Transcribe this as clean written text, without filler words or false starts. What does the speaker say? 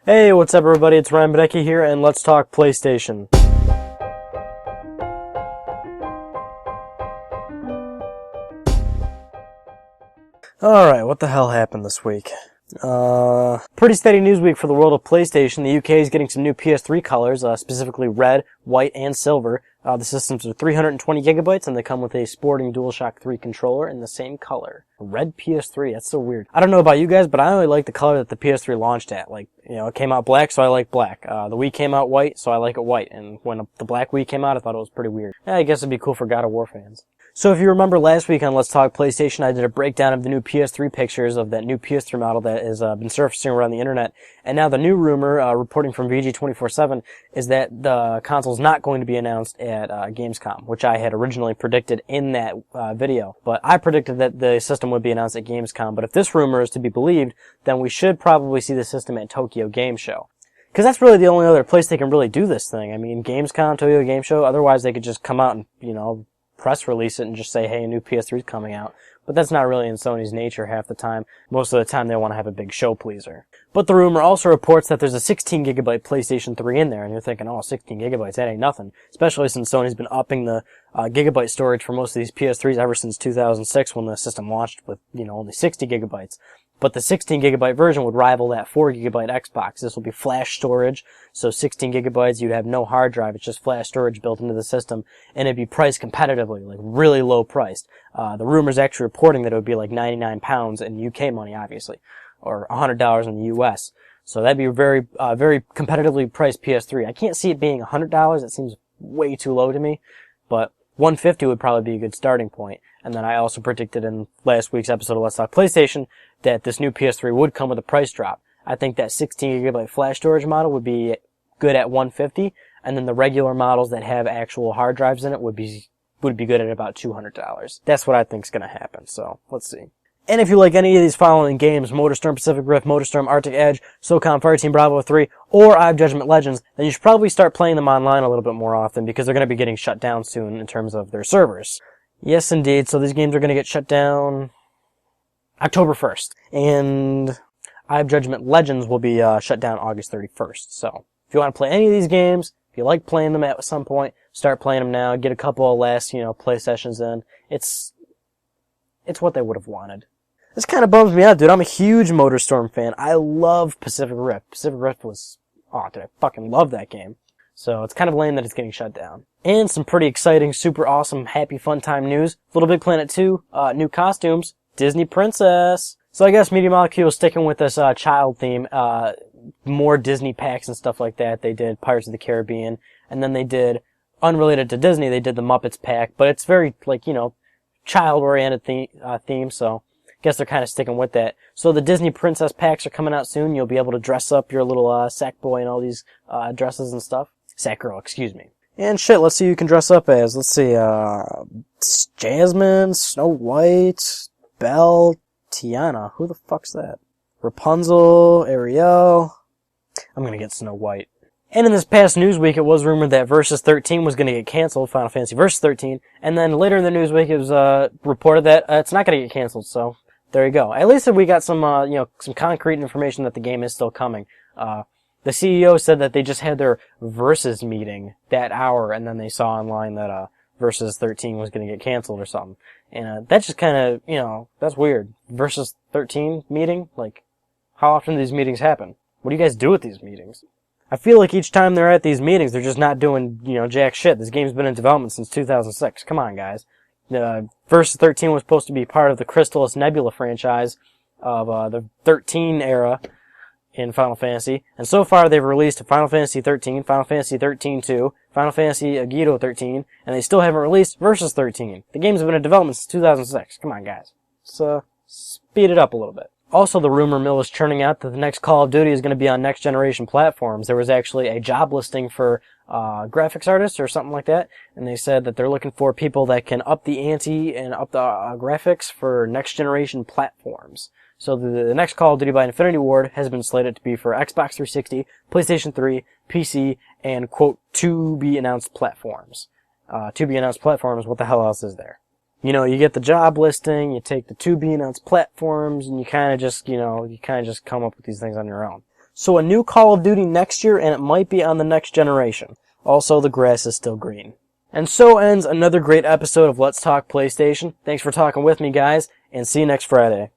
Hey, what's up everybody, it's Ryan Badecki here, and let's talk PlayStation. Alright, what the hell happened this week? Pretty steady news week for the world of PlayStation. The UK is getting some new PS3 colors, specifically red, white, and silver. The systems are 320 gigabytes, and they come with a sporting DualShock 3 controller in the same color. Red PS3, that's so weird. I don't know about you guys, but I only like the color that the PS3 launched at. Like, you know, it came out black, so I like black. The Wii came out white, so I like it white. And when the black Wii came out, I thought it was pretty weird. Yeah, I guess it'd be cool for God of War fans. So if you remember last week on Let's Talk PlayStation, I did a breakdown of the new PS3 pictures of that new PS3 model that has been surfacing around the internet. And now the new rumor, reporting from VG247, is that the console's not going to be announced at Gamescom, which I had originally predicted in that video. But I predicted that the system would be announced at Gamescom. But if this rumor is to be believed, then we should probably see the system at Tokyo Game Show. Because that's really the only other place they can really do this thing. I mean, Gamescom, Tokyo Game Show, otherwise they could just come out and, you know, press release it and just say, hey, a new PS3 is coming out. But that's not really in Sony's nature half the time. Most of the time they want to have a big show pleaser. But the rumor also reports that there's a 16 gigabyte PlayStation 3 in there, and you're thinking, oh, 16 gigabytes, that ain't nothing. Especially since Sony's been upping the gigabyte storage for most of these PS3s ever since 2006 when the system launched with, you know, only 60 gigabytes. But the 16 gigabyte version would rival that 4 gigabyte Xbox. This will be flash storage, so 16 gigabytes, you'd have no hard drive. It's just flash storage built into the system, and it'd be priced competitively, like really low priced. The rumor's actually reporting that it would be like £99 in UK money, obviously, or $100 in the US. So that'd be a very competitively priced PS3. I can't see it being $100. It seems way too low to me, but $150 would probably be a good starting point. And then I also predicted in last week's episode of Let's Talk PlayStation that this new PS3 would come with a price drop. I think that 16 gigabyte flash storage model would be good at $150, and then the regular models that have actual hard drives in it would be good at about $200. That's what I think's gonna happen, so let's see. And if you like any of these following games, MotorStorm Pacific Rift, MotorStorm Arctic Edge, SOCOM Fireteam Bravo 3, or I Have Judgment Legends, then you should probably start playing them online a little bit more often because they're going to be getting shut down soon in terms of their servers. Yes, indeed. So these games are going to get shut down October 1st. And I Have Judgment Legends will be shut down August 31st. So if you want to play any of these games, if you like playing them at some point, start playing them now. Get a couple of last, play sessions in. It's what they would have wanted. This kind of bums me out, dude. I'm a huge MotorStorm fan. I love Pacific Rift. Pacific Rift was, dude, I fucking love that game. So it's kind of lame that it's getting shut down. And some pretty exciting, super awesome, happy, fun time news. LittleBigPlanet 2, new costumes, Disney Princess. So I guess Media Molecule is sticking with this child theme, more Disney packs and stuff like that. They did Pirates of the Caribbean, and then they did, unrelated to Disney, they did the Muppets pack, but it's very, child-oriented theme, so I guess they're kind of sticking with that. So the Disney Princess packs are coming out soon. You'll be able to dress up your little sack boy and all these dresses and stuff. Sack girl, excuse me. And shit, let's see who you can dress up as. Let's see, Jasmine, Snow White, Belle, Tiana. Who the fuck's that? Rapunzel, Ariel. I'm gonna get Snow White. And in this past news week, it was rumored that Versus 13 was going to get canceled, Final Fantasy Versus 13. And then later in the news week, it was reported that it's not going to get canceled. So there you go. At least we got some, some concrete information that the game is still coming. The CEO said that they just had their Versus meeting that hour, and then they saw online that Versus 13 was going to get canceled or something. And that just kind of, that's weird. Versus 13 meeting? Like, how often do these meetings happen? What do you guys do at these meetings? I feel like each time they're at these meetings, they're just not doing, jack shit. This game's been in development since 2006. Come on, guys. Versus 13 was supposed to be part of the Crystallis Nebula franchise of the 13 era in Final Fantasy. And so far, they've released Final Fantasy 13, Final Fantasy 13-2, Final Fantasy Agito 13, and they still haven't released Versus 13. The game's been in development since 2006. Come on, guys. Let's speed it up a little bit. Also, the rumor mill is churning out that the next Call of Duty is going to be on next-generation platforms. There was actually a job listing for graphics artists or something like that, and they said that they're looking for people that can up the ante and up the graphics for next-generation platforms. So the next Call of Duty by Infinity Ward has been slated to be for Xbox 360, PlayStation 3, PC, and, quote, to-be-announced platforms. To-be-announced platforms, what the hell else is there? You get the job listing, you take the to-be-announced platforms, and you kind of just come up with these things on your own. So a new Call of Duty next year, and it might be on the next generation. Also, the grass is still green. And so ends another great episode of Let's Talk PlayStation. Thanks for talking with me, guys, and see you next Friday.